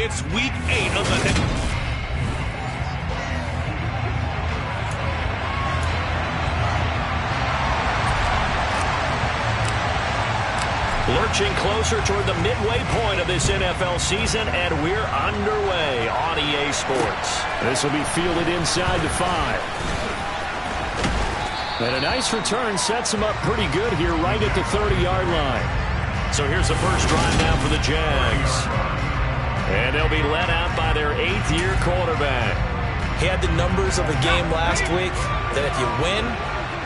It's week 8 of the... Lurching closer toward the midway point of this NFL season, and we're underway on EA Sports. This will be fielded inside the 5. And a nice return sets him up pretty good here right at the 30-yard line. So here's the first drive now for the Jags. And they'll be led out by their 8th-year quarterback. He had the numbers of a game last week that if you win,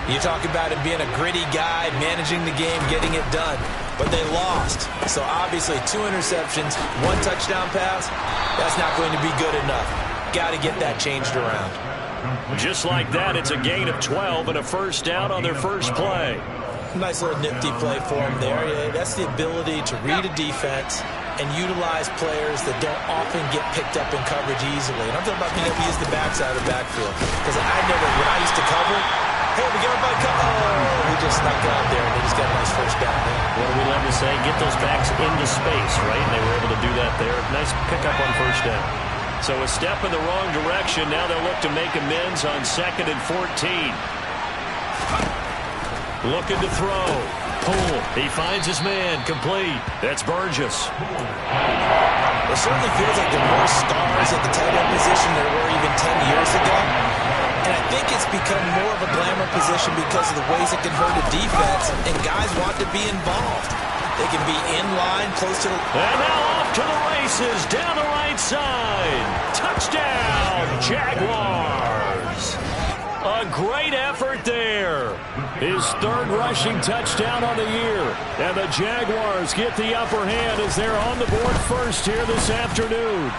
you talk about him being a gritty guy, managing the game, getting it done. But they lost. So obviously 2 interceptions, 1 touchdown pass, that's not going to be good enough. Got to get that changed around. Just like that, it's a gain of 12 and a first down on their first play. Nice little nifty play for him there. Yeah, that's the ability to read a defense and utilize players that don't often get picked up in coverage easily. And I'm talking about being able to use the backside of the backfield. Because I never, when I used to cover, hey, we got everybody cover. Oh, he just snuck out there, and they just got a nice first down there. What do we love to say? Get those backs into space, right? And they were able to do that there. Nice pickup on first down. So a step in the wrong direction. Now they'll look to make amends on 2nd and 14. Looking to throw. Pull. He finds his man. Complete. That's Burgess. It certainly feels like there are more stars at the tight end position than there were even 10 years ago. And I think it's become more of a glamour position because of the ways it can hurt a defense, and guys want to be involved. They can be in line, close to the... And now off to the races, down the right side. Touchdown, Jaguars. A great effort there. His 3rd rushing touchdown on the year. And the Jaguars get the upper hand as they're on the board first here this afternoon.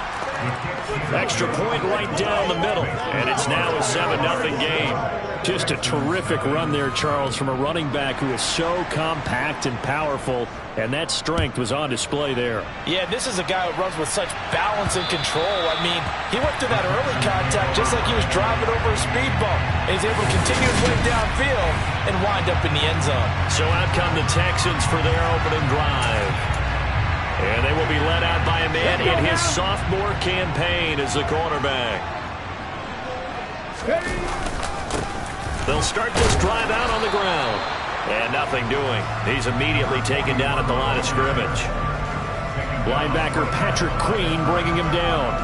Extra point right down the middle. And it's now a 7-0 game. Just a terrific run there, Charles, from a running back who is so compact and powerful. And that strength was on display there. Yeah, this is a guy who runs with such balance and control. I mean, he went through that early contact just like he was driving over a speed bump. And he's able to continue his way downfield and wind up in the end zone. So out come the Texans for their opening drive. And they will be led out by a man in his sophomore campaign as the quarterback. They'll start this drive out on the ground. And nothing doing. He's immediately taken down at the line of scrimmage. Linebacker Patrick Queen bringing him down.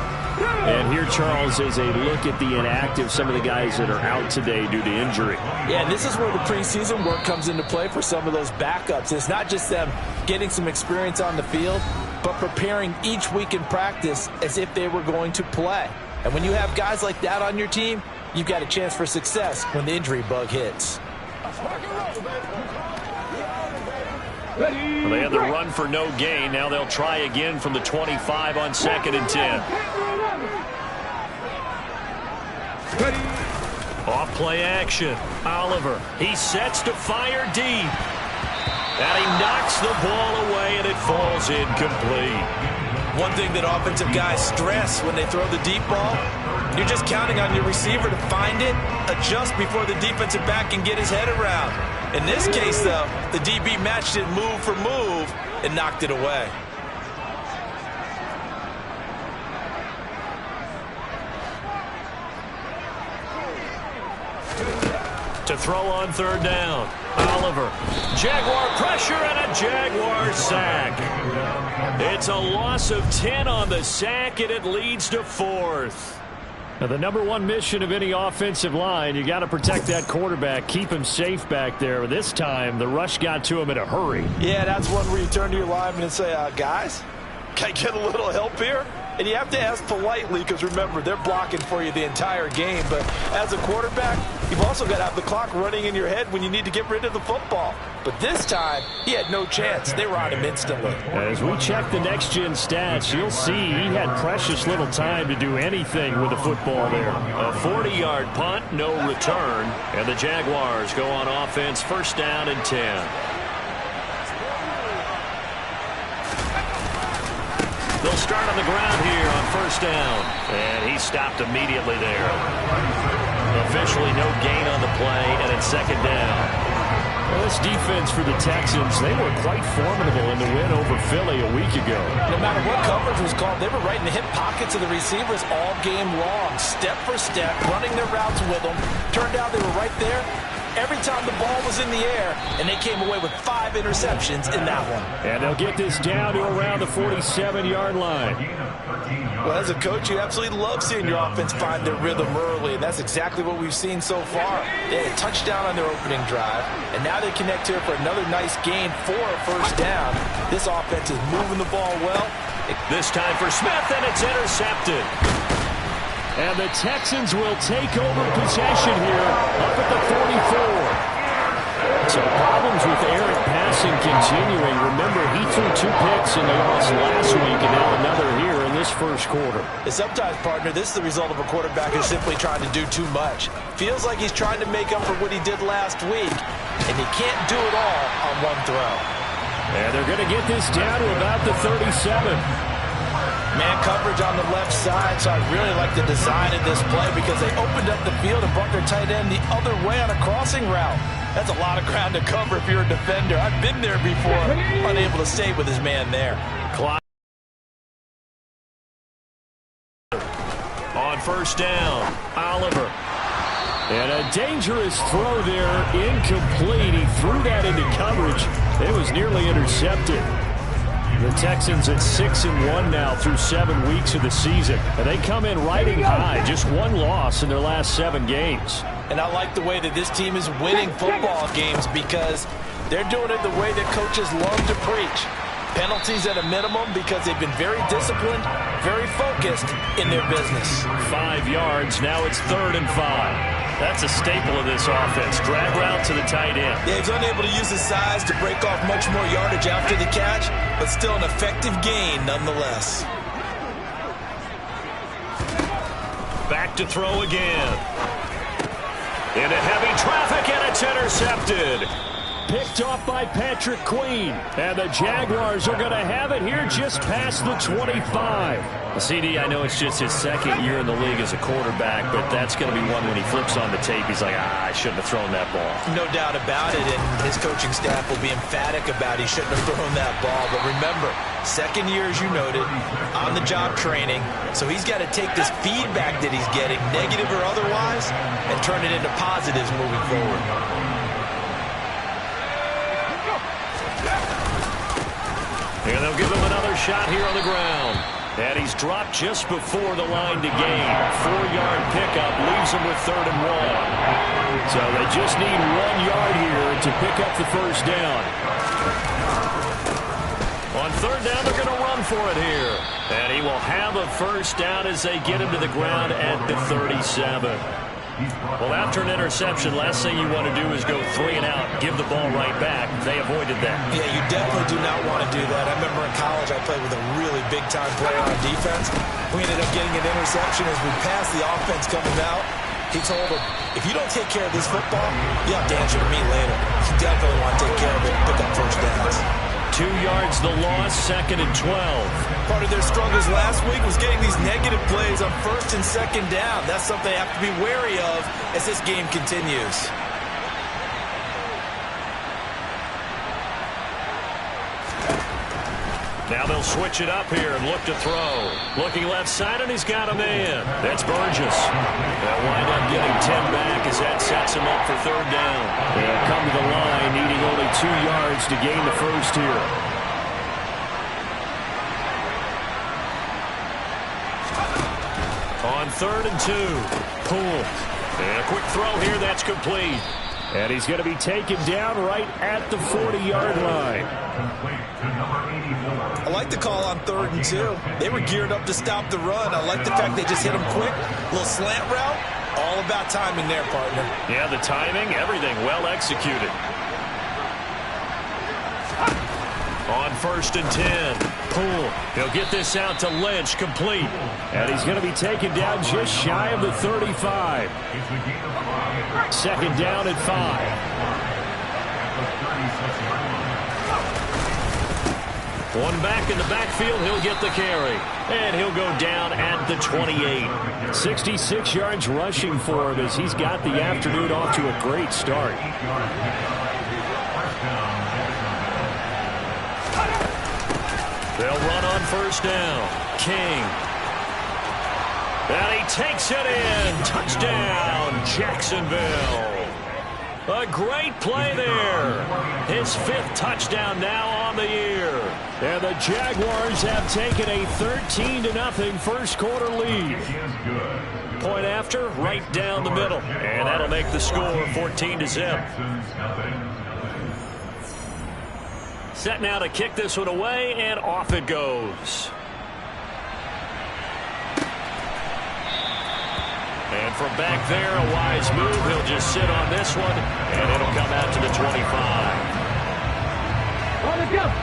And here, Charles, is a look at the inactive, some of the guys that are out today due to injury. Yeah, and this is where the preseason work comes into play for some of those backups. It's not just them getting some experience on the field, but preparing each week in practice as if they were going to play. And when you have guys like that on your team, you've got a chance for success when the injury bug hits. Well, they had the run for no gain. Now they'll try again from the 25 on 2nd and 10. Off play action. Oliver. He sets to fire deep. And he knocks the ball away, and it falls incomplete. One thing that offensive guys stress when they throw the deep ball, you're just counting on your receiver to find it, adjust before the defensive back can get his head around. In this case, though, the DB matched it move for move and knocked it away. To throw on 3rd down. Oliver. Jaguar pressure and a Jaguar sack. It's a loss of 10 on the sack, and it leads to 4th. Now, the number 1 mission of any offensive line, you got to protect that quarterback, keep him safe back there. This time, the rush got to him in a hurry. Yeah, that's one where you turn to your lineman and say, guys, can I get a little help here? And you have to ask politely because, remember, they're blocking for you the entire game. But as a quarterback, you've also got to have the clock running in your head when you need to get rid of the football. But this time, he had no chance. They were on him instantly. As we check the next-gen stats, you'll see he had precious little time to do anything with the football there. A 40-yard punt, no return. And the Jaguars go on offense, 1st down and 10. They'll start on the ground here on 1st down. And he stopped immediately there. Officially no gain on the play, and it's 2nd down. Well, this defense for the Texans, they were quite formidable in the win over Philly a week ago. No matter what coverage was called, they were right in the hip pockets of the receivers all game long, step for step, running their routes with them. Turned out they were right there every time the ball was in the air, and they came away with 5 interceptions in that one. And they'll get this down to around the 47-yard line. Well, as a coach, you absolutely love seeing your offense find their rhythm early, and that's exactly what we've seen so far. They had a touchdown on their opening drive, and now they connect here for another nice gain for a first down. This offense is moving the ball well. This time for Smith, and it's intercepted. And the Texans will take over possession here up at the 44. So problems with errant passing continuing. Remember, he threw 2 picks in the loss last week, and now another here in this first quarter. And sometimes, partner, this is the result of a quarterback who's simply trying to do too much. Feels like he's trying to make up for what he did last week, and he can't do it all on one throw. And they're going to get this down to about the 37. Man coverage on the left side, so I really like the design of this play because they opened up the field and brought their tight end the other way on a crossing route. That's a lot of ground to cover if you're a defender. I've been there before, unable to stay with his man there. On first down, Oliver. And a dangerous throw there, incomplete. He threw that into coverage. It was nearly intercepted. The Texans at 6-1 now through 7 weeks of the season. And they come in riding high, just 1 loss in their last 7 games. And I like the way that this team is winning football games because they're doing it the way that coaches love to preach. Penalties at a minimum because they've been very disciplined, very focused in their business. 5 yards, now it's 3rd and 5. That's a staple of this offense. Drag route to the tight end. Yeah, he's unable to use his size to break off much more yardage after the catch, but still an effective gain nonetheless. Back to throw again. Into heavy traffic, and it's intercepted. Picked off by Patrick Queen. And the Jaguars are going to have it here just past the 25. CD, I know it's just his 2nd year in the league as a quarterback, but that's going to be one when he flips on the tape. He's like, I shouldn't have thrown that ball. No doubt about it, and his coaching staff will be emphatic about he shouldn't have thrown that ball. But remember, 2nd year, as you noted, on-the-job training. So he's got to take this feedback that he's getting, negative or otherwise, and turn it into positives moving forward. And they'll give him another shot here on the ground. And he's dropped just before the line to gain. 4-yard pickup leaves him with 3rd and 1. So they just need 1 yard here to pick up the first down. On 3rd down, they're going to run for it here. And he will have a first down as they get him to the ground at the 37. Well, after an interception, last thing you want to do is go 3 and out, give the ball right back. They avoided that. Yeah, you definitely do not want to do that. I remember in college I played with a really big-time player on defense. We ended up getting an interception as we passed the offense coming out. He told him, if you don't take care of this football, you have to answer to me later. You definitely want to take care of it and pick up first downs. 2 yards the loss, 2nd and 12. Part of their struggles last week was getting these negative plays on 1st and 2nd down. That's something they have to be wary of as this game continues. Now they'll switch it up here and look to throw. Looking left side, and he's got a man. That's Burgess. They'll wind up getting 10 back as that sets him up for 3rd down. They'll come to the line, needing only 2 yards to gain the first here. On 3rd and 2. Poole. And a quick throw here, that's complete. And he's going to be taken down right at the 40-yard line. I like the call on 3rd and 2. They were geared up to stop the run. I like the fact they just hit him quick. A little slant route. All about timing there, partner. Yeah, the timing, everything well executed. On 1st and 10. Poole. He'll get this out to Lynch, complete. And he's going to be taken down just shy of the 35. 2nd down and 5. One back in the backfield, he'll get the carry. And he'll go down at the 28. 66 yards rushing for him as he's got the afternoon off to a great start. They'll run on first down. King. And he takes it in. Touchdown, Jacksonville. A great play there. His 5th touchdown now on the year. And the Jaguars have taken a 13-0 first quarter lead. Point after, right down the middle. And that'll make the score 14-0. Set now to kick this one away, and off it goes. And from back there, a wise move. He'll just sit on this one, and it'll come out to the 25.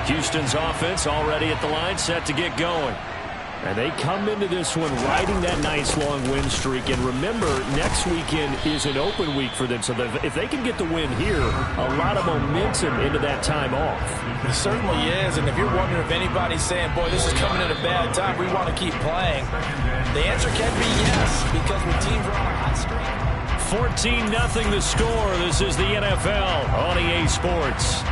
Houston's offense already at the line, set to get going. And they come into this one riding that nice long win streak. And remember, next weekend is an open week for them. So if they can get the win here, a lot of momentum into that time off. It certainly is. And if you're wondering if anybody's saying, boy, this is coming at a bad time, we want to keep playing, the answer can be yes, because when teams are on a hot streak. 14-0 the score. This is the NFL on EA Sports.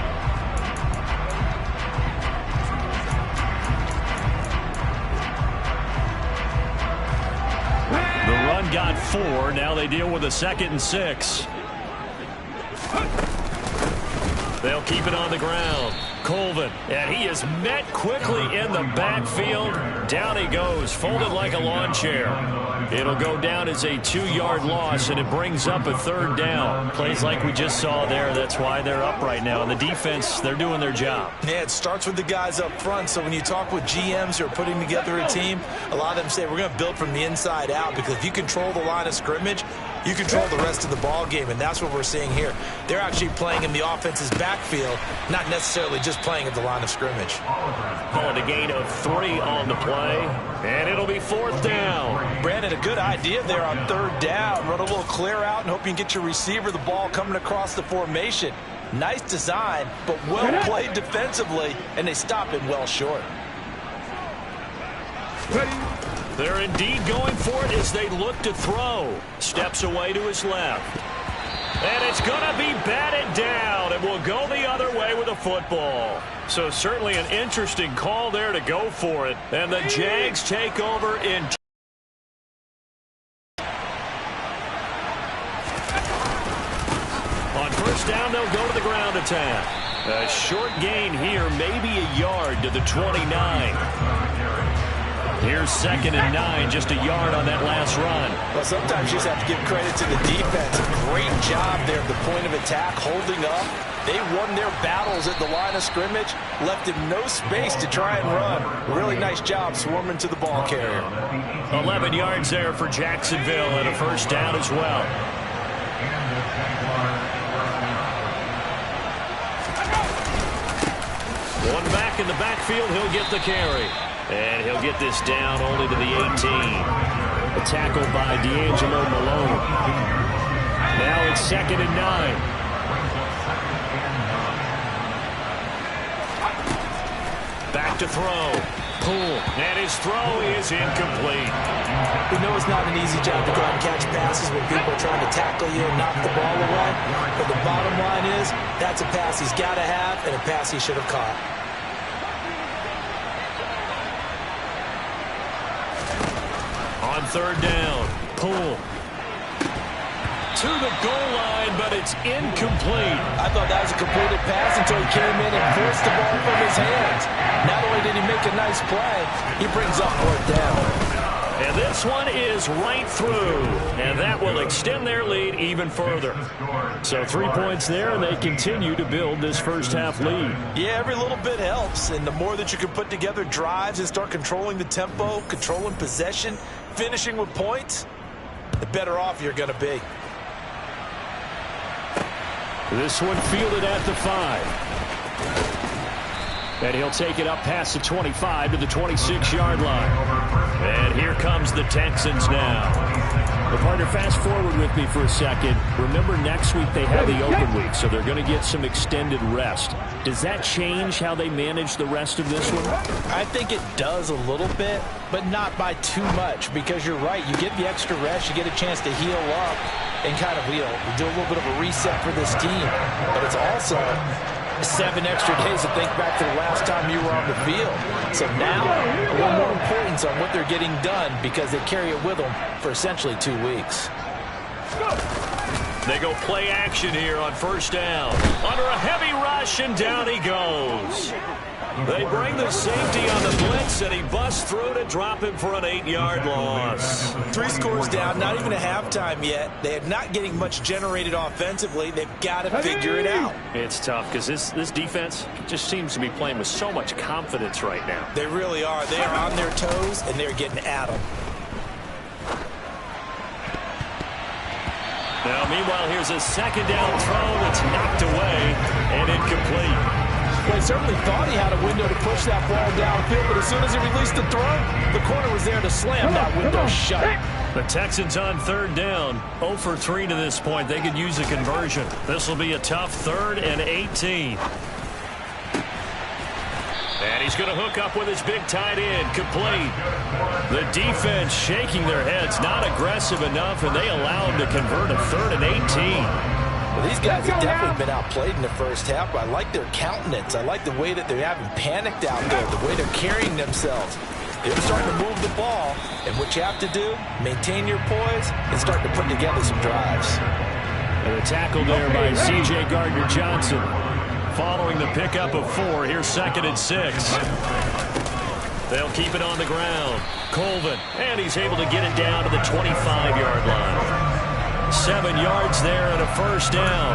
The run got 4. Now they deal with a 2nd and 6. They'll keep it on the ground. Colvin, and he is met quickly in the backfield. Down he goes, folded like a lawn chair. It'll go down as a 2-yard loss, and it brings up a 3rd down. Plays like we just saw there. That's why they're up right now. And the defense, they're doing their job. Yeah, it starts with the guys up front. So when you talk with GMs who are putting together a team, a lot of them say we're going to build from the inside out, because if you control the line of scrimmage, you control the rest of the ball game, and that's what we're seeing here. They're actually playing in the offense's backfield, not necessarily just playing at the line of scrimmage. Calling a gain of 3 on the play, and it'll be 4th down. Brandon, a good idea there on 3rd down. Run a little clear out and hope you can get your receiver the ball coming across the formation. Nice design, but well played defensively, and they stop it well short. They're indeed going for it as they look to throw. Steps away to his left. And it's going to be batted down, and will go the other way with a football. So certainly an interesting call there to go for it. And the Jags take over in. On first down, they'll go to the ground attack. A short gain here, maybe a yard to the 29. Here's 2nd and 9, just a yard on that last run. Well, sometimes you just have to give credit to the defense. Great job there at the point of attack, holding up. They won their battles at the line of scrimmage, left him no space to try and run. Really nice job swarming to the ball carrier. 11 yards there for Jacksonville, and a first down as well. One back in the backfield, he'll get the carry. And he'll get this down only to the 18. A tackle by D'Angelo Malone. Now it's 2nd and 9. Back to throw. Poole. And his throw is incomplete. We know it's not an easy job to go out and catch passes when people are trying to tackle you and knock the ball away. But the bottom line is, that's a pass he's got to have and a pass he should have caught. On 3rd down, Poole to the goal line, but it's incomplete. I thought that was a completed pass until he came in and forced the ball from his hands. Not only did he make a nice play, he brings up 4th down. And this one is right through, and that will extend their lead even further. So 3 points there, and they continue to build this first half lead. Yeah, every little bit helps, and the more that you can put together drives and start controlling the tempo, controlling possession, finishing with points, the better off you're going to be. This one fielded at the 5. And he'll take it up past the 25 to the 26-yard line. And here comes the Texans now. Well, partner, fast forward with me for a second. Remember, next week they have the open week, so they're going to get some extended rest. Does that change how they manage the rest of this one? I think it does a little bit, but not by too much, because you're right. You get the extra rest, you get a chance to heal up and kind of do a little bit of a reset for this team. But it's also 7 extra days to think back to the last time you were on the field. So now, a little more importance on what they're getting done because they carry it with them for essentially 2 weeks. They go play action here on first down. Under a heavy rush, and down he goes. They bring the safety on the blitz, and he busts through to drop him for an 8-yard loss. 3 scores down, not even a halftime yet. They are not getting much generated offensively. They've got to figure it out. It's tough because this defense just seems to be playing with so much confidence right now. They really are. They are on their toes, and they're getting at them. Now, meanwhile, here's a second down throw that's knocked away and incomplete. Well, he certainly thought he had a window to push that ball downfield, but as soon as he released the throw, the corner was there to slam that window shut. The Texans on third down, 0 for 3 to this point. They could use a conversion. This will be a tough 3rd and 18. And he's going to hook up with his big tight end, complete. The defense shaking their heads, not aggressive enough, and they allow him to convert a 3rd and 18. Well, these guys have definitely been outplayed in the first half, but I like their countenance. I like the way that they haven't panicked out there, the way they're carrying themselves. They're starting to move the ball, and what you have to do, maintain your poise and start to put together some drives. And a tackle there by C.J. Gardner-Johnson. Following the pickup of 4, here's 2nd and 6. They'll keep it on the ground. Colvin, and he's able to get it down to the 25-yard line. 7 yards there and a first down.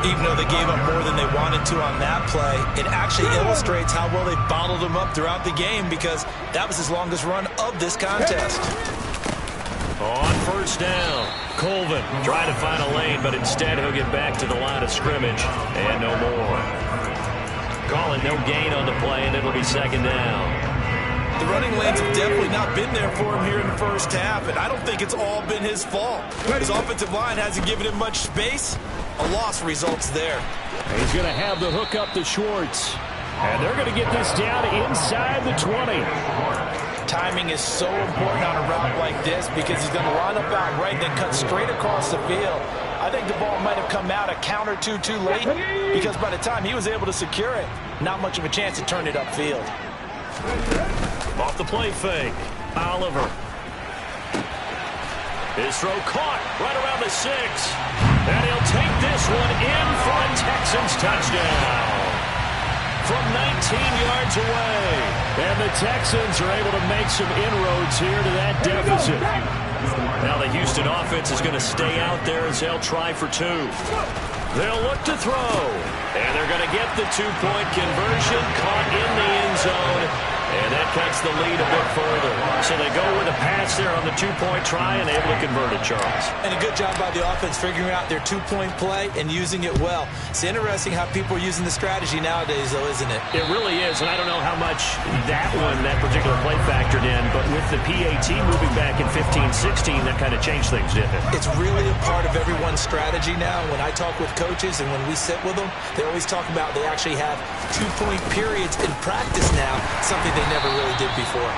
Even though they gave up more than they wanted to on that play, it actually illustrates how well they bottled them up throughout the game because that was his longest run of this contest. On first down, Colvin trying to find a lane, but instead he'll get back to the line of scrimmage and no more. Calling no gain on the play, and it'll be 2nd down. The running lanes have definitely not been there for him here in the first half, and I don't think it's all been his fault. His offensive line hasn't given him much space. A loss results there. He's going to have the hook up to Schwartz. And they're going to get this down inside the 20. Timing is so important on a route like this because he's going to line up out right, then cut straight across the field. I think the ball might have come out a count or two too late because by the time he was able to secure it, not much of a chance to turn it upfield. Off the play fake, Oliver. His throw caught right around the 6. And he'll take this one in for a Texans touchdown. From 19 yards away. And the Texans are able to make some inroads here to that deficit. Now the Houston offense is going to stay out there as they'll try for 2. They'll look to throw. And they're going to get the 2-point conversion. Caught in the end zone. And that cuts the lead a bit further. So they go with a pass there on the 2-point try and able to convert it, Charles. And a good job by the offense figuring out their 2-point play and using it well. It's interesting how people are using the strategy nowadays, though, isn't it? It really is, and I don't know how much that particular play factored in, but with the PAT moving back in 15-16, that kind of changed things, didn't it? It's really a part of everyone's strategy now. When I talk with coaches and when we sit with them, they always talk about they actually have 2-point periods in practice now, something they never really did before.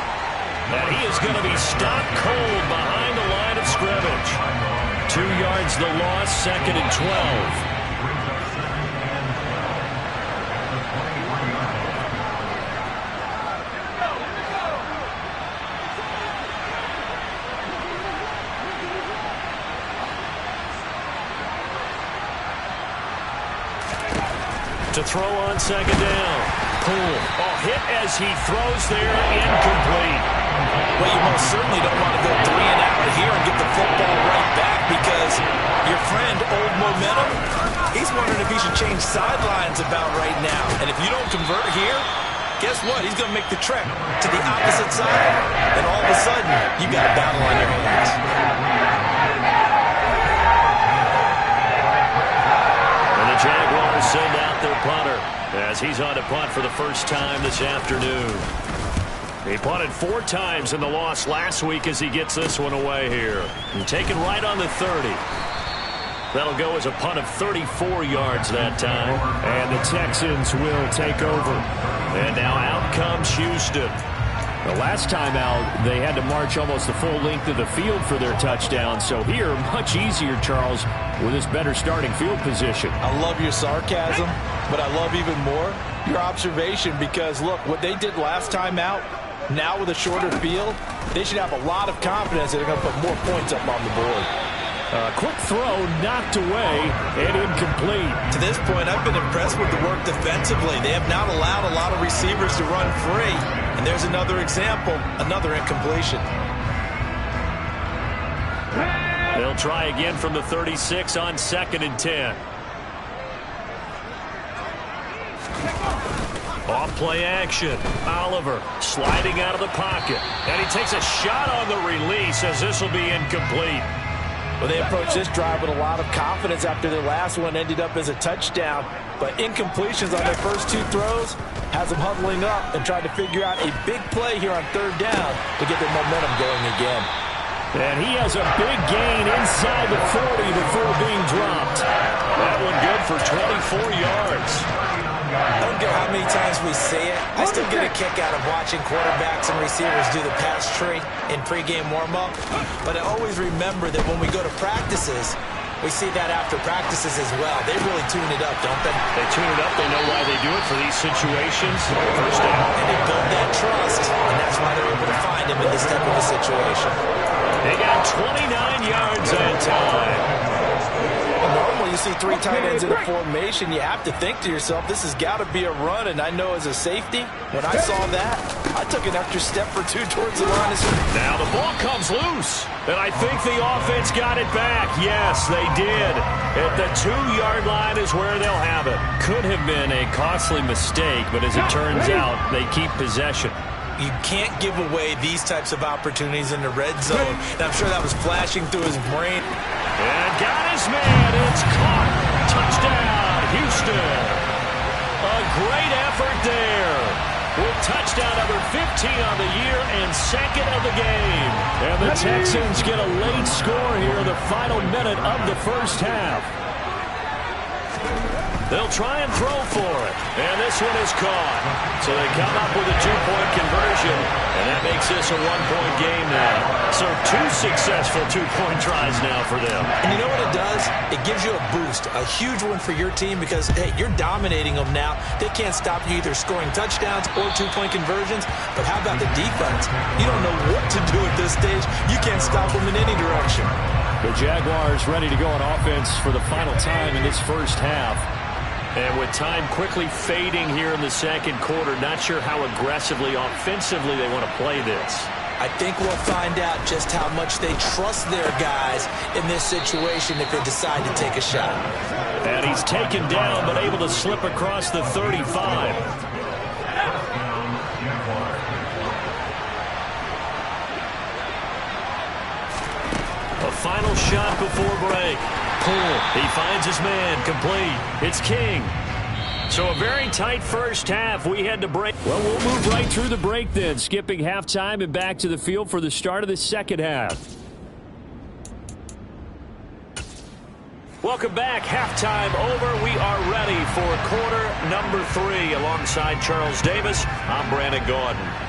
And he is going to be stopped cold behind the line of scrimmage. 2 yards the loss, 2nd and 12. To throw on 2nd down. Poole. Hit as he throws there, incomplete. Well, you most certainly don't want to go 3 and out here and get the football right back because your friend, Old Momentum, he's wondering if he should change sidelines about right now. And if you don't convert here, guess what? He's going to make the trek to the opposite side, and all of a sudden, you got a battle on your hands. And the Jaguars send out their punter as he's on to punt for the first time this afternoon. He punted 4 times in the loss last week as he gets this one away here. And taken right on the 30. That'll go as a punt of 34 yards that time. And the Texans will take over. And now out comes Houston. The last time out, they had to march almost the full length of the field for their touchdown. So here, much easier, Charles, with this better starting field position. I love your sarcasm, but I love even more your observation because, look, what they did last time out, now with a shorter field, they should have a lot of confidence that they're going to put more points up on the board. Quick throw, knocked away, and incomplete. To this point, I've been impressed with the work defensively. They have not allowed a lot of receivers to run free. And there's another example, another incompletion. They'll try again from the 36 on 2nd and 10. Off play action. Oliver sliding out of the pocket. And he takes a shot on the release as this will be incomplete. Well, they approached this drive with a lot of confidence after their last one ended up as a touchdown. But incompletions on their first 2 throws has them huddling up and trying to figure out a big play here on 3rd down to get their momentum going again. And he has a big gain inside the 40 before being dropped. That one good for 24 yards. I don't care how many times we say it. I still get a kick out of watching quarterbacks and receivers do the pass tree in pregame warm-up. But I always remember that when we go to practices, we see that after practices as well. They really tune it up, don't they? They tune it up. They know why they do it for these situations. First down. And they build that trust, and that's why they're able to find him in this type of a situation. They got 29 yards that time. Normally you see 3 tight ends in a formation, you have to think to yourself, this has got to be a run. And I know as a safety, when I saw that, I took an extra step or 2 towards the line. Now the ball comes loose. And I think the offense got it back. Yes, they did. At the 2-yard line is where they'll have it. Could have been a costly mistake, but as it turns out, they keep possession. You can't give away these types of opportunities in the red zone. And I'm sure that was flashing through his brain. And got his man. It's caught. Touchdown, Houston. A great effort there. With touchdown number 15 on the year and 2nd of the game. And the Texans get a late score here in the final minute of the first half. They'll try and throw for it. And this one is caught. So they come up with a 2-point conversion. And that makes this a 1-point game now. So 2 successful 2-point tries now for them. And you know what it does? It gives you a boost. A huge one for your team because, hey, you're dominating them now. They can't stop you either scoring touchdowns or 2-point conversions. But how about the defense? You don't know what to do at this stage. You can't stop them in any direction. The Jaguars ready to go on offense for the final time in this first half. And with time quickly fading here in the 2nd quarter, not sure how aggressively, offensively they want to play this. I think we'll find out just how much they trust their guys in this situation if they decide to take a shot. And he's taken down but able to slip across the 35. A final shot before break. Pull. He finds his man. Complete. It's King. So a very tight first half. We had to break. Well, we'll move right through the break then, skipping halftime and back to the field for the start of the second half. Welcome back. Halftime over. We are ready for quarter number 3. Alongside Charles Davis, I'm Brandon Gaudin.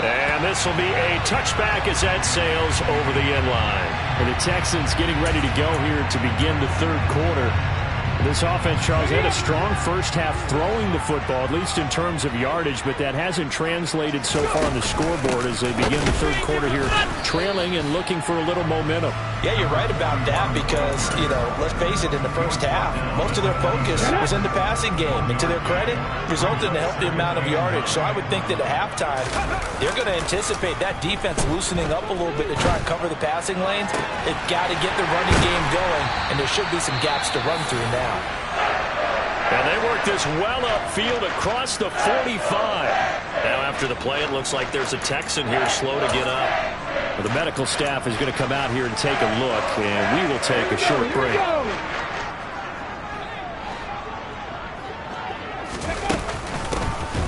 And this will be a touchback as that sails over the end line. And the Texans getting ready to go here to begin the 3rd quarter. This offense, Charles, had a strong first half throwing the football, at least in terms of yardage, but that hasn't translated so far on the scoreboard as they begin the 3rd quarter here, trailing and looking for a little momentum. Yeah, you're right about that because, you know, let's face it, in the first half, most of their focus was in the passing game. And to their credit, resulted in a healthy amount of yardage. So I would think that at halftime, they're going to anticipate that defense loosening up a little bit to try and cover the passing lanes. They've got to get the running game going, and there should be some gaps to run through now. And they work this well upfield across the 45. Now after the play, it looks like there's a Texan here slow to get up. Well, the medical staff is going to come out here and take a look, and we will take a short break.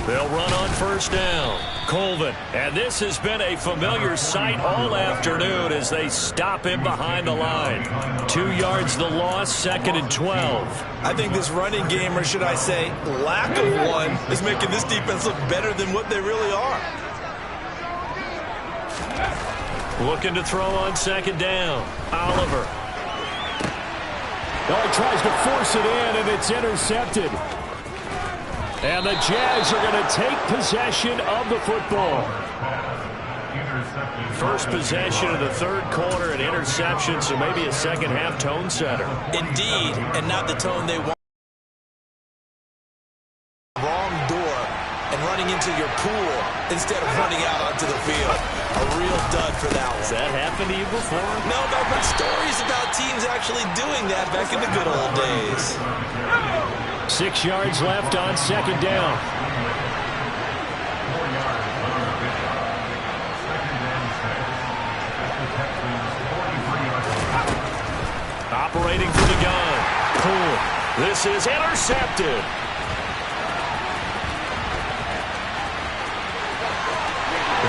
They'll run on first down. Colvin. And this has been a familiar sight all afternoon as they stop him behind the line. 2 yards the loss, 2nd and 12. I think this running game, or should I say lack of one, is making this defense look better than what they really are. Looking to throw on 2nd down. Oliver. Oh, he tries to force it in, and it's intercepted. And the Jags are going to take possession of the football. First possession of the 3rd quarter, an interception, so maybe a second-half tone setter. Indeed, and not the tone they want. Wrong door and running into your pool instead of running out onto the field. A real dud for that one. Has that happened to you before? No, but I've heard stories about teams actually doing that back in the good old days. 6 yards left on 2nd down. Operating from the gun. Cool. This is intercepted.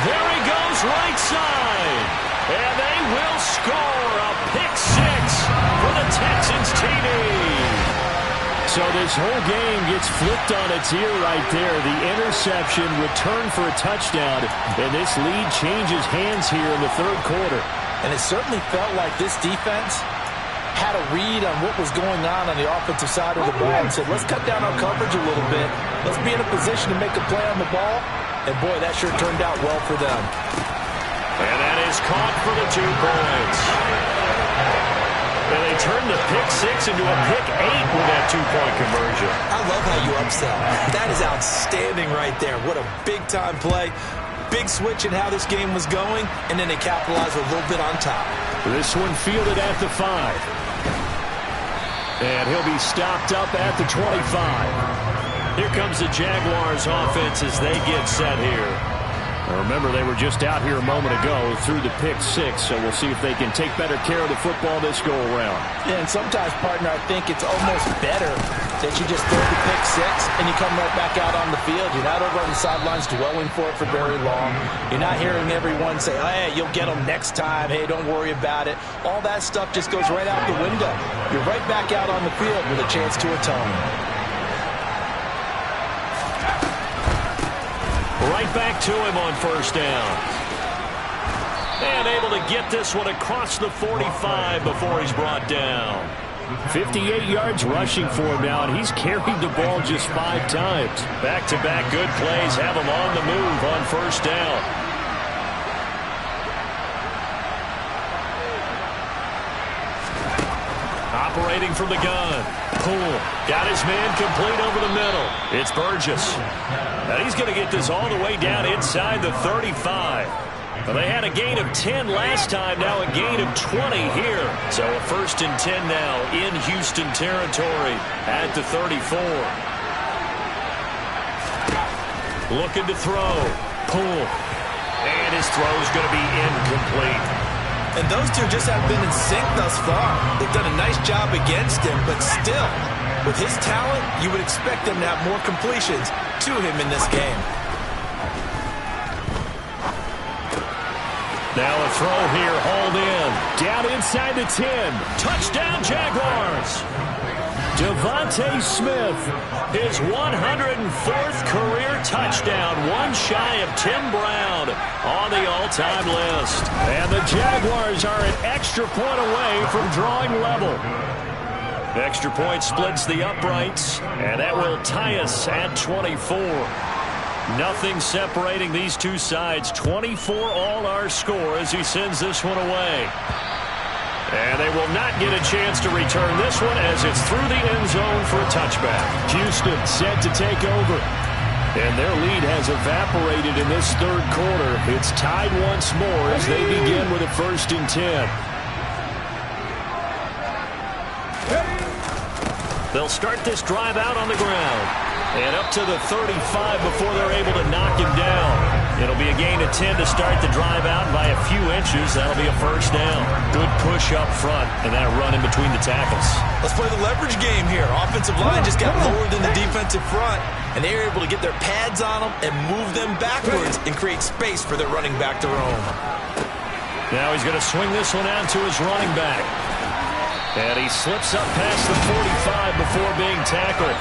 There he goes right side. And they will score a pick 6 for the Texans TD. So this whole game gets flipped on its ear right there. The interception, return for a touchdown, and this lead changes hands here in the 3rd quarter. And it certainly felt like this defense had a read on what was going on the offensive side of the ball and said, let's cut down on coverage a little bit. Let's be in a position to make a play on the ball. And, boy, that sure turned out well for them. And that is caught for the 2 points. And they turned the pick 6 into a pick 8 with that 2-point conversion. I love how you upsell. That is outstanding right there. What a big-time play. Big switch in how this game was going, and then they capitalized a little bit on top. This one fielded at the 5. And he'll be stopped up at the 25. Here comes the Jaguars offense as they get set here. Now remember, they were just out here a moment ago through the pick 6, so we'll see if they can take better care of the football this go-around. Yeah, and sometimes, partner, I think it's almost better that you just throw the pick 6 and you come right back out on the field. You're not over on the sidelines dwelling for it for very long. You're not hearing everyone say, hey, you'll get them next time. Hey, don't worry about it. All that stuff just goes right out the window. You're right back out on the field with a chance to atone. Right back to him on first down. And able to get this one across the 45 before he's brought down. 58 yards rushing for him now, and he's carried the ball just 5 times. Back-to-back good plays have him on the move on first down. Operating from the gun. Poole got his man complete over the middle. It's Burgess. And he's going to get this all the way down inside the 35. Well, they had a gain of 10 last time, now a gain of 20 here. So a 1st and 10 now in Houston territory at the 34. Looking to throw. Poole. And his throw is going to be incomplete. And those two just haven't been in sync thus far. They've done a nice job against him, but still, with his talent, you would expect them to have more completions to him in this game. Now a throw here, hauled in. Down inside the 10. Touchdown, Jaguars. Devontae Smith. His 104th career touchdown, one shy of Tim Brown on the all-time list. And the Jaguars are an extra point away from drawing level. Extra point splits the uprights, and that will tie us at 24. Nothing separating these two sides. 24 all our score as he sends this one away. And they will not get a chance to return this one as it's through the end zone for a touchback. Houston set to take over. And their lead has evaporated in this 3rd quarter. It's tied once more as they begin with a 1st and 10. They'll start this drive out on the ground. And up to the 35 before they're able to knock him down. It'll be a gain of 10 to start the drive out by a few inches. That'll be a first down. Good push up front, and then a run in between the tackles. Let's play the leverage game here. Offensive line just got lower than the defensive front, and they were able to get their pads on them and move them backwards and create space for their running back to roam. Now he's going to swing this one out to his running back. And he slips up past the 45 before being tackled.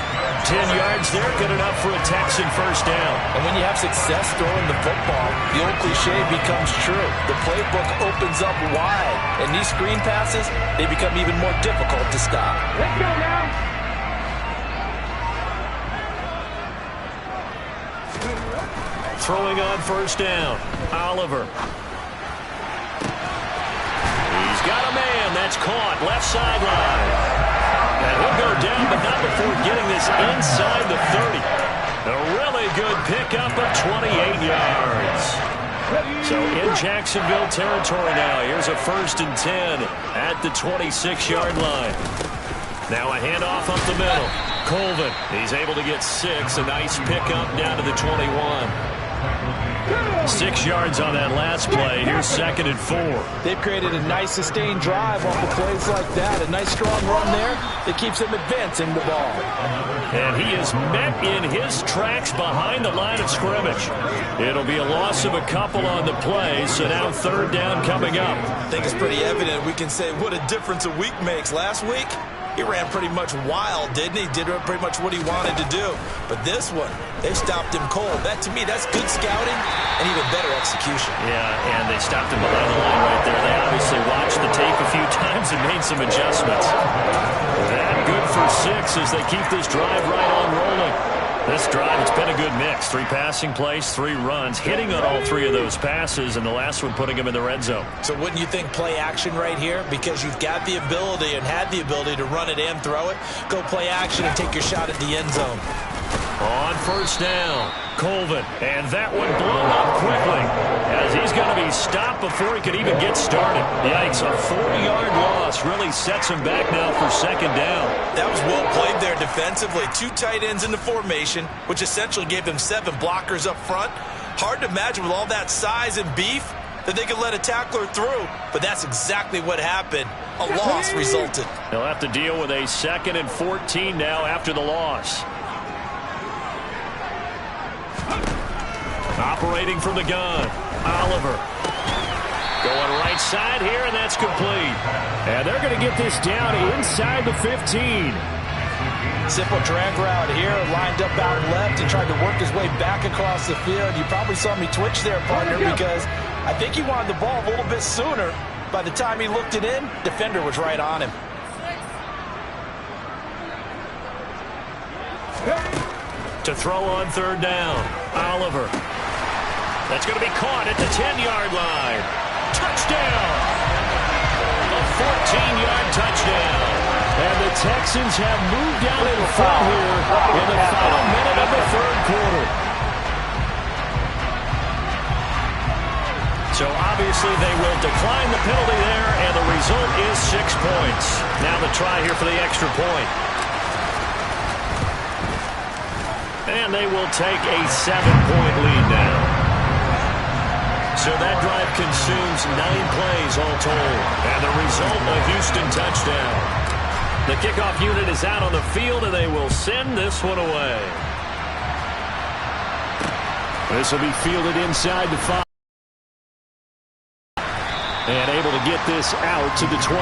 10 yards there, good enough for a Texan first down. And when you have success throwing the football, the old cliche becomes true. The playbook opens up wide, and these screen passes, they become even more difficult to stop. Let's go now. Throwing on first down, Oliver. He's got a man. That's caught. Left sideline. And he'll go down, but not before getting this inside the 30. A really good pickup of 28 yards. So in Jacksonville territory now. Here's a 1st and 10 at the 26-yard line. Now a handoff up the middle. Colvin, he's able to get 6. A nice pickup down to the 21. 6 yards on that last play. Here's 2nd and 4. They've created a nice sustained drive off of plays like that. A nice strong run there that keeps them advancing the ball. And he is met in his tracks behind the line of scrimmage. It'll be a loss of a couple on the play, so now 3rd down coming up. I think it's pretty evident. We can say what a difference a week makes. Last week, he ran pretty much wild, didn't he? Did pretty much what he wanted to do. But this one, they stopped him cold. That, to me, that's good scouting and even better execution. Yeah, and they stopped him behind the line right there. They obviously watched the tape a few times and made some adjustments. That good for 6 as they keep this drive right on rolling. This drive, it's been a good mix. 3 passing plays, 3 runs, hitting on all 3 of those passes, and the last one putting him in the red zone. So wouldn't you think play action right here? Because you've got the ability and had the ability to run it and throw it. Go play action and take your shot at the end zone. On first down, Colvin, and that one blown up quickly as he's going to be stopped before he could even get started. Yikes, a 4-yard loss really sets him back now for 2nd down. That was well played there defensively. 2 tight ends in the formation, which essentially gave them 7 blockers up front. Hard to imagine with all that size and beef that they could let a tackler through, but that's exactly what happened. A loss resulted. They'll have to deal with a 2nd and 14 now after the loss. Operating from the gun, Oliver. Going right side here, and that's complete. And they're going to get this down inside the 15. Simple drag route here, lined up out left and tried to work his way back across the field. You probably saw me twitch there, partner, because I think he wanted the ball a little bit sooner. By the time he looked it in, defender was right on him. To throw on 3rd down, Oliver. That's going to be caught at the 10-yard line. Touchdown! A 14-yard touchdown. And the Texans have moved down in front here in the final minute of the 3rd quarter. So obviously they will decline the penalty there, and the result is 6 points. Now the try here for the extra point. And they will take a 7-point lead now. So that drive consumes 9 plays all told. And the result, a Houston touchdown. The kickoff unit is out on the field, and they will send this one away. This will be fielded inside the 5. And able to get this out to the 25.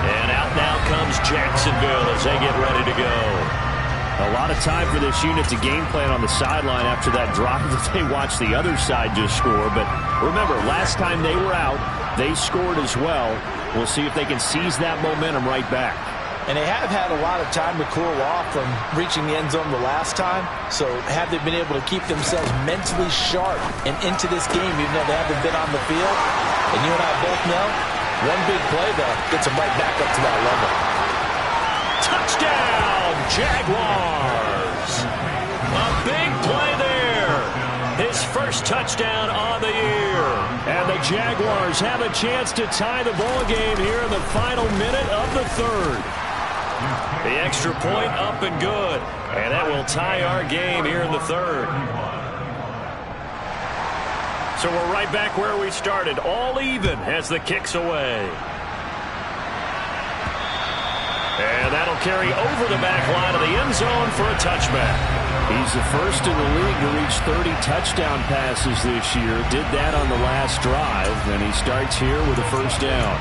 And out now comes Jacksonville as they get ready to go. A lot of time for this unit to game plan on the sideline after that drive that they watched the other side just score. But remember, last time they were out, they scored as well. We'll see if they can seize that momentum right back. And they have had a lot of time to cool off from reaching the end zone the last time. So have they been able to keep themselves mentally sharp and into this game, even though they haven't been on the field? And you and I both know, one big play, though, gets them right back up to that level. Touchdown, Jaguars! A big play there. His first touchdown on the year. And the Jaguars have a chance to tie the ball game here in the final minute of the 3rd. The extra point up and good. And that will tie our game here in the 3rd. So we're right back where we started, all even as the kick's away. And that'll carry over the back line of the end zone for a touchback. He's the first in the league to reach 30 touchdown passes this year. Did that on the last drive, and he starts here with a first down.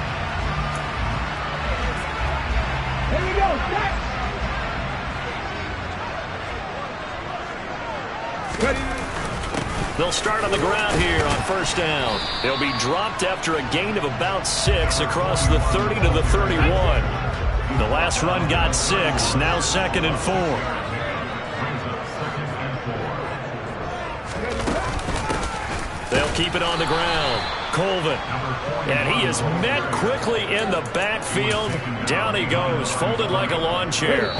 Here we go, Ready? They'll start on the ground here on first down. They'll be dropped after a gain of about 6 across the 30 to the 31. The last run got 6, now 2nd and 4. They'll keep it on the ground. Colvin. And he is met quickly in the backfield. Down he goes, folded like a lawn chair.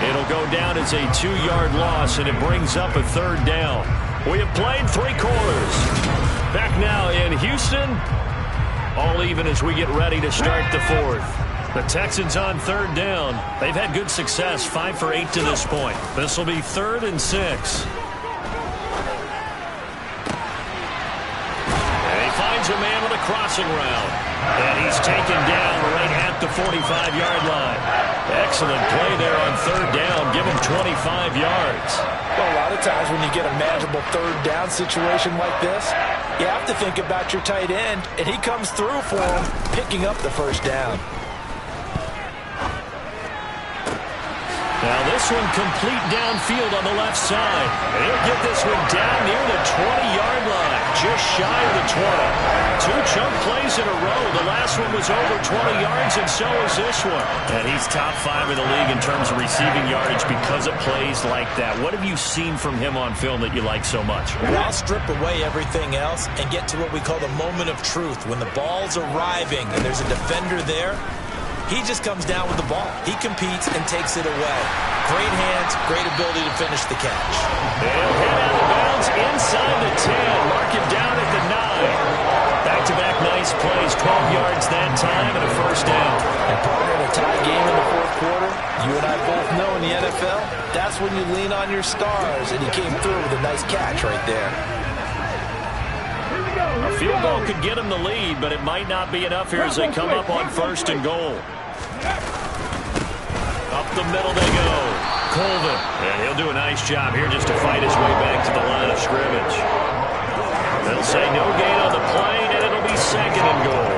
It'll go down as a 2-yard loss, and it brings up a 3rd down. We have played 3 quarters. Back now in Houston. All even as we get ready to start the 4th. The Texans on 3rd down. They've had good success, 5 for 8 to this point. This will be 3rd and 6. A man with a crossing route. And he's taken down right at the 45-yard line. Excellent play there on 3rd down. Give him 25 yards. Well, a lot of times when you get a manageable 3rd down situation like this, you have to think about your tight end, and he comes through for him, picking up the first down. Now this one complete downfield on the left side. And he'll get this one down near the 20-yard line, just shy of the 20. 2 chunk plays in a row. The last one was over 20 yards, and so is this one. And he's top 5 in the league in terms of receiving yardage because of plays like that. What have you seen from him on film that you like so much? Well, I'll strip away everything else and get to what we call the moment of truth. When the ball's arriving and there's a defender there, he just comes down with the ball. He competes and takes it away. Great hands, great ability to finish the catch. They'll head out of bounds inside the 10. Mark him down at the 9. Back-to-back nice plays, 12 yards that time and a first down. And partner, in a tie game in the 4th quarter, you and I both know in the NFL, that's when you lean on your stars, and he came through with a nice catch right there. A field goal could get him the lead, but it might not be enough here as they come up on 1st and goal. Up the middle they go. Colvin. And he'll do a nice job here just to fight his way back to the line of scrimmage. They'll say no gain on the play, and it'll be 2nd and goal.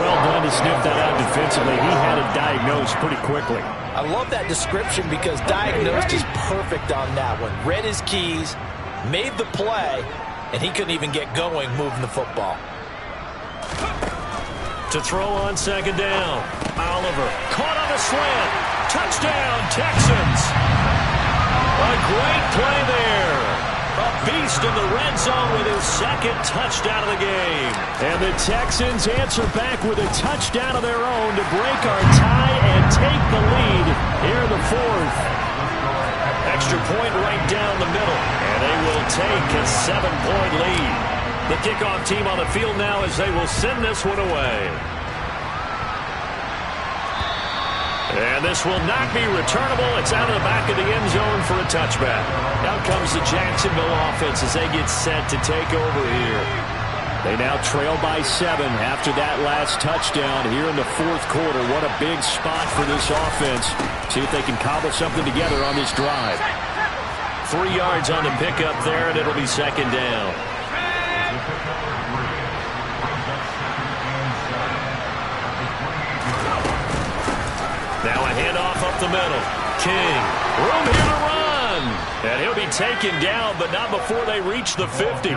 Well done to sniff that out defensively. He had it diagnosed pretty quickly. I love that description because diagnosed is perfect on that one. Read his keys, made the play, and he couldn't even get going moving the football. To throw on 2nd down. Oliver caught on the slant. Touchdown, Texans. A great play there. A beast in the red zone with his 2nd touchdown of the game. And the Texans answer back with a touchdown of their own to break our tie and take the lead here in the 4th. Extra point right down the middle. And they will take a 7-point lead. The kickoff team on the field now as they will send this one away. And this will not be returnable. It's out of the back of the end zone for a touchback. Out comes the Jacksonville offense as they get set to take over here. They now trail by 7 after that last touchdown here in the 4th quarter. What a big spot for this offense. See if they can cobble something together on this drive. 3 yards on the pickup there, and it'll be 2nd down. Now a handoff up the middle. King, room here to run. And he'll be taken down, but not before they reach the 50. 80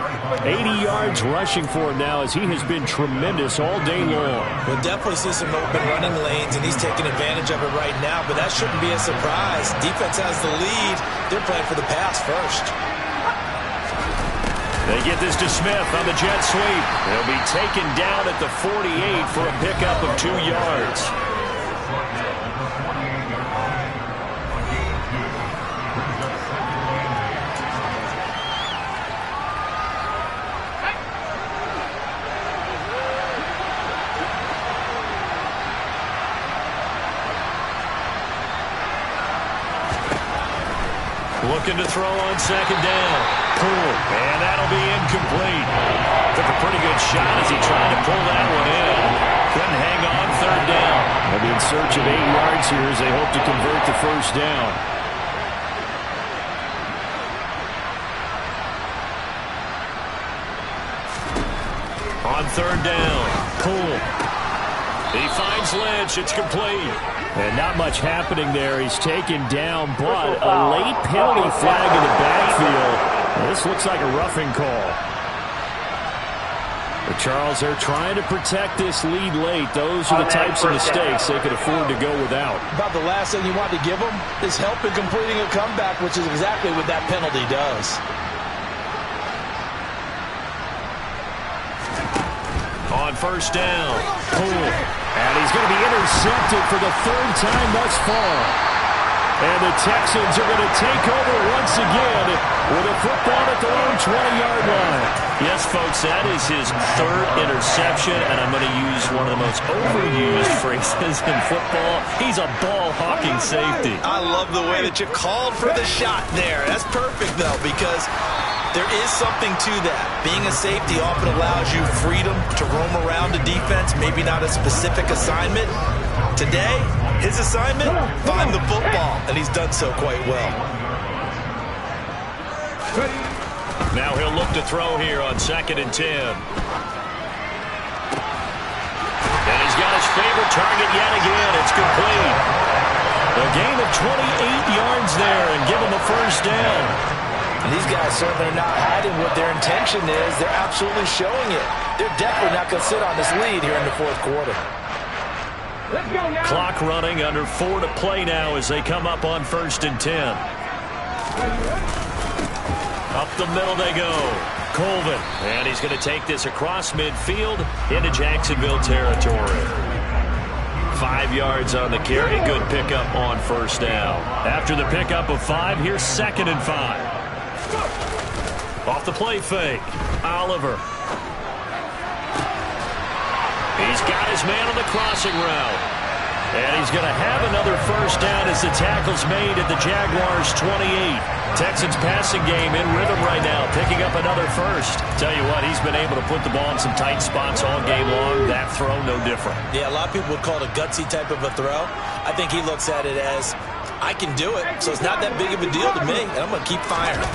yards rushing for him now as he has been tremendous all day long. We'll definitely see some open running lanes, and he's taking advantage of it right now, but that shouldn't be a surprise. Defense has the lead. They're playing for the pass first. They get this to Smith on the jet sweep. He'll be taken down at the 48 for a pickup of 2 yards. Looking to throw on second down. Cool. And that'll be incomplete. Took a pretty good shot as he tried to pull that one in. Couldn't hang on third down. They'll be in search of 8 yards here as they hope to convert the first down. On third down, Poole. He finds Lynch. It's complete. And not much happening there. He's taken down, but a late penalty flag in the backfield. This looks like a roughing call. But Charles, they're trying to protect this lead late. Those are the types of mistakes they could afford to go without. About the last thing you want to give them is help in completing a comeback, which is exactly what that penalty does. On first down, Poole. And he's going to be intercepted for the 3rd time thus far. And the Texans are going to take over once again with a football at their own 20-yard line. Yes, folks, that is his 3rd interception, and I'm going to use one of the most overused phrases in football. He's a ball-hawking safety. I love the way that you called for the shot there. That's perfect, though, because there is something to that. Being a safety often allows you freedom to roam around a defense, maybe not a specific assignment. Today, his assignment, find the football, and he's done so quite well. Now he'll look to throw here on 2nd and 10. And he's got his favorite target yet again. It's complete. A gain of 28 yards there and give him a first down. And these guys certainly are not hiding what their intention is. They're absolutely showing it. They're definitely not going to sit on this lead here in the 4th quarter. Let's go now. Clock running, under 4 to play now as they come up on 1st and 10. Up the middle they go. Colvin. And he's going to take this across midfield into Jacksonville territory. 5 yards on the carry. Good pickup on first down. After the pickup of 5, here's 2nd and 5. Off the play fake. Oliver. He's got his man on the crossing route. And he's going to have another first down as the tackle's made at the Jaguars' 28. Texans passing game in rhythm right now, picking up another first. Tell you what, he's been able to put the ball in some tight spots all game long. That throw, no different. Yeah, a lot of people would call it a gutsy type of a throw. I think he looks at it as, I can do it, so it's not that big of a deal to me, and I'm going to keep firing.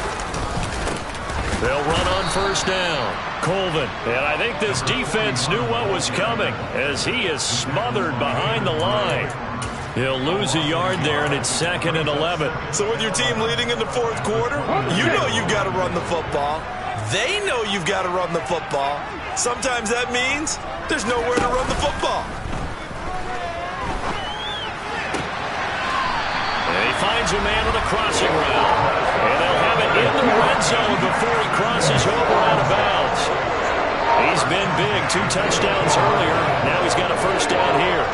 They'll run on first down. Colvin. And I think this defense knew what was coming as he is smothered behind the line. He'll lose a yard there, and it's 2nd and 11. So with your team leading in the 4th quarter, you know you've got to run the football. They know you've got to run the football. Sometimes that means there's nowhere to run the football. And he finds a man on the crossing route. And they'll have it in the red zone before he crosses over out of bounds. He's been big. 2 touchdowns earlier. Now he's got a first down here.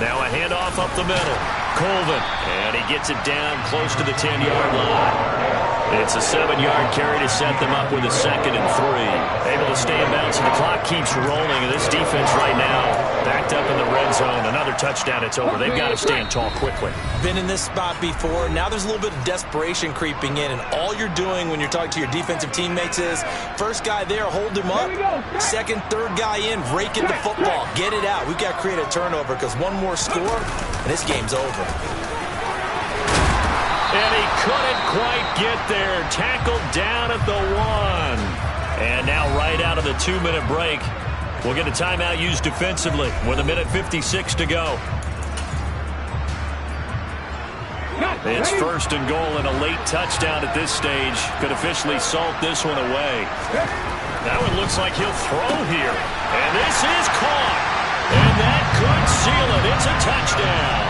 Now a handoff up the middle. Colvin. And he gets it down close to the 10-yard line. It's a 7-yard carry to set them up with a 2nd and 3. Able to stay in bounds, and the clock keeps rolling. And this defense right now backed up in the red zone. Another touchdown, it's over. They've got to stand tall quickly. Been in this spot before. Now there's a little bit of desperation creeping in. And all you're doing when you're talking to your defensive teammates is, first guy there, hold him up. 2nd, 3rd guy in, rake at the football. Get it out. We've got to create a turnover because one more score, and this game's over. And he couldn't quite get there. Tackled down at the 1. And now right out of the 2-minute break, we'll get a timeout used defensively with 1:56 to go. It's 1st and goal, and a late touchdown at this stage could officially salt this one away. That one looks like he'll throw here. And this is caught. And that could seal it. It's a touchdown.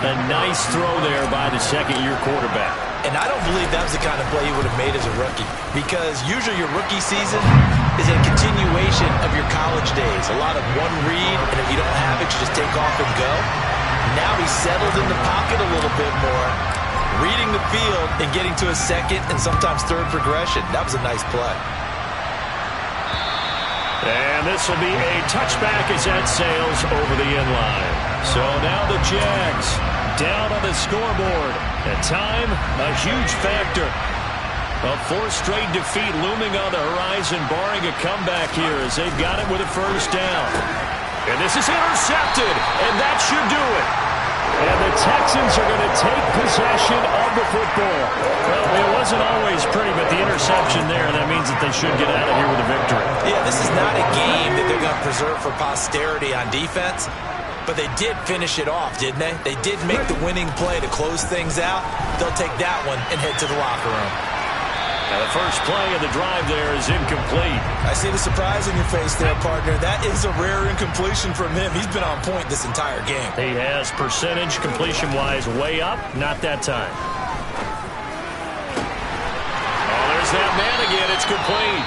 A nice throw there by the 2nd-year quarterback. And I don't believe that was the kind of play he would have made as a rookie, because usually your rookie season is a continuation of your college days. A lot of one read, and if you don't have it, you just take off and go. Now he's settled in the pocket a little bit more, reading the field and getting to a second and sometimes third progression. That was a nice play. And this will be a touchback as that sails over the end line. So now the Jags down on the scoreboard. At time, a huge factor. A fourth straight defeat looming on the horizon, barring a comeback here as they've got it with a first down. And this is intercepted, and that should do it. And the Texans are going to take possession of the football. Well, it wasn't always pretty, but the interception there, that means that they should get out of here with a victory. Yeah, this is not a game that they're going to preserve for posterity on defense, but they did finish it off, didn't they? They did make the winning play to close things out. They'll take that one and head to the locker room. Now the first play of the drive there is incomplete. I see the surprise in your face there, partner. That is a rare incompletion from him. He's been on point this entire game. He has percentage completion-wise way up. Not that time. Oh, there's that man again. It's complete.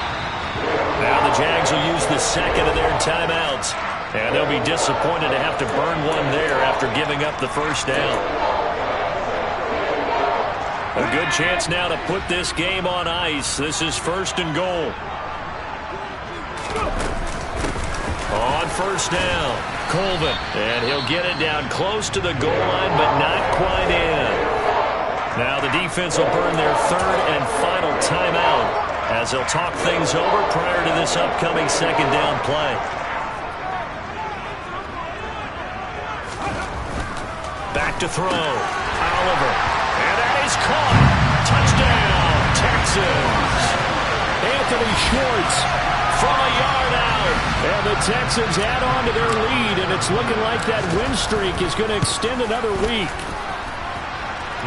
Now the Jags will use the second of their timeouts. And they'll be disappointed to have to burn one there after giving up the first down. A good chance now to put this game on ice. This is first and goal. On first down, Colvin. And he'll get it down close to the goal line, but not quite in. Now the defense will burn their third and final timeout as they'll talk things over prior to this upcoming second down play. Back to throw. Oliver. And that is caught. Touchdown, Texans. Anthony Schwartz from a yard out. And the Texans add on to their lead, and it's looking like that win streak is going to extend another week.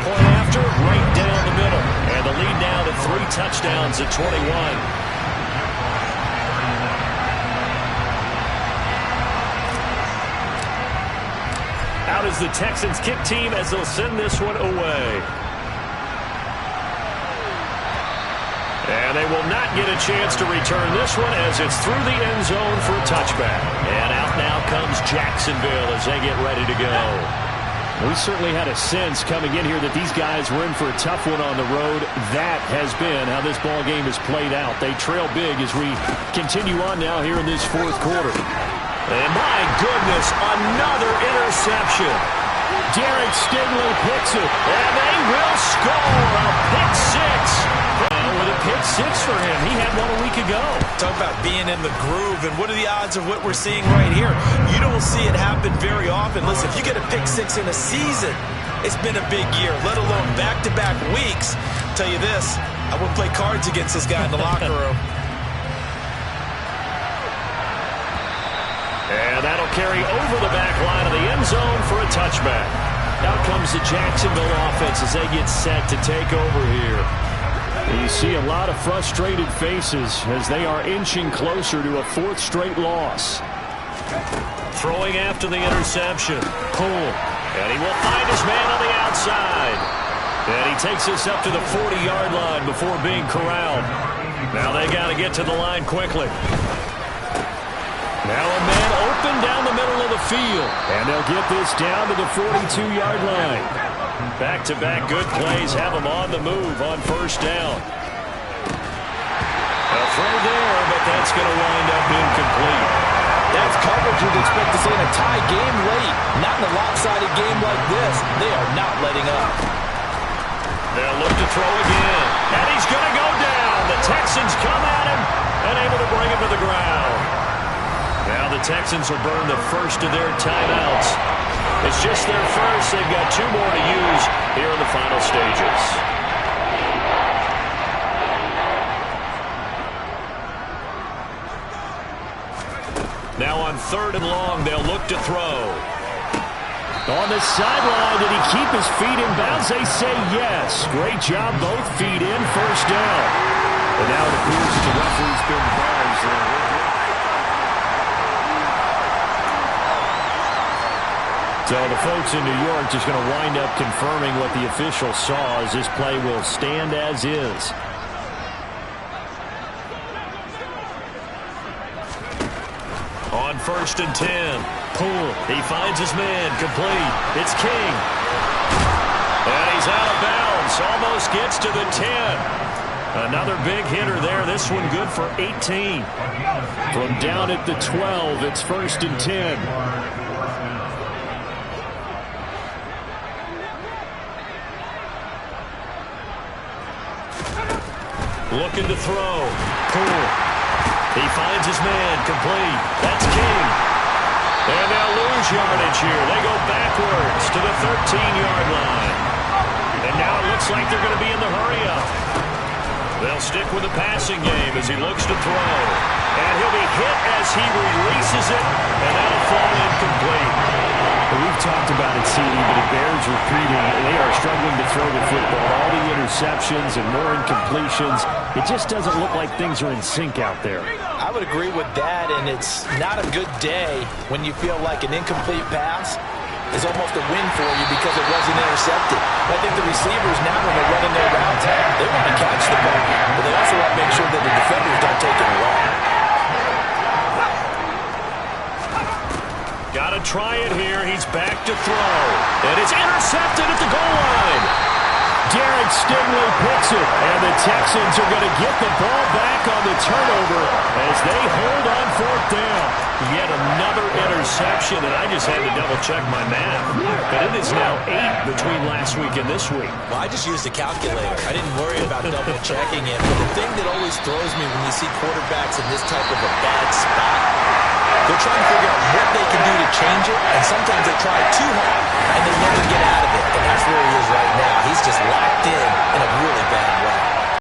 Point after, right down the middle. And the lead now to 3 touchdowns at 21. Out is the Texans kick team as they'll send this one away. And they will not get a chance to return this one as it's through the end zone for a touchback. And out now comes Jacksonville as they get ready to go. We certainly had a sense coming in here that these guys were in for a tough one on the road. That has been how this ball game has played out. They trail big as we continue on now here in this fourth quarter. And my goodness, another interception. Derek Stingley picks it, and they will score a pick six. With a pick six for him. He had one a week ago. Talk about being in the groove, and what are the odds of what we're seeing right here? You don't see it happen very often. Listen, if you get a pick six in a season, it's been a big year, let alone back-to-back weeks. Tell you this, I wouldn't play cards against this guy in the locker room. And that'll carry over the back line of the end zone for a touchback. Out comes the Jacksonville offense as they get set to take over here. You see a lot of frustrated faces as they are inching closer to a fourth straight loss. Throwing after the interception. Poole. And he will find his man on the outside. And he takes us up to the 40-yard line before being corralled. Now they got to get to the line quickly. Now a man open down the middle of the field. And they'll get this down to the 42-yard line. Back-to-back good plays have them on the move on first down. A throw there, but that's going to wind up incomplete. That's coverage you'd expect to see in a tie game late. Not in a lopsided game like this. They are not letting up. They'll look to throw again. And he's going to go down. The Texans come at him and able to bring him to the ground. Now the Texans will burn the first of their timeouts. It's just their first. They've got 2 more to use here in the final stages. Now on 3rd and long, they'll look to throw. On the sideline, did he keep his feet in bounds? They say yes. Great job, both feet in, first down. And now it appears that the referee's been buzzed there. So the folks in New York just going to wind up confirming what the official saw as this play will stand as is. On 1st and 10, Poole, he finds his man, complete. It's King. And he's out of bounds. This almost gets to the 10. Another big hitter there. This one good for 18. From down at the 12, it's 1st and 10. Looking to throw. Cool. He finds his man. Complete. That's King. And they'll lose yardage here. They go backwards to the 13-yard line. And now it looks like they're going to be in the hurry-up. They'll stick with the passing game as he looks to throw. And he'll be hit as he releases it, and that'll fall incomplete. We've talked about it, CD, but the Bears retreating. They are struggling to throw the football. All the interceptions and more incompletions. It just doesn't look like things are in sync out there. I would agree with that, and it's not a good day when you feel like an incomplete pass is almost a win for you because it wasn't intercepted. I think the receivers now, when they're running their routes, they want to catch the ball, but they also want to make sure that the defenders don't take it away. Got to try it here. He's back to throw. And it's intercepted at the goal line. Derek Stingley picks it, and the Texans are going to get the ball back on the turnover as they hold on 4th down. Yet another interception, and I just had to double-check my math. But it is now 8 between last week and this week. Well, I just used a calculator. I didn't worry about double-checking it. But the thing that always throws me when you see quarterbacks in this type of a bad spot, they're trying to figure out what they can do to change it, and sometimes they try too hard, and they never get out of it. And that's where he is right now. He's just locked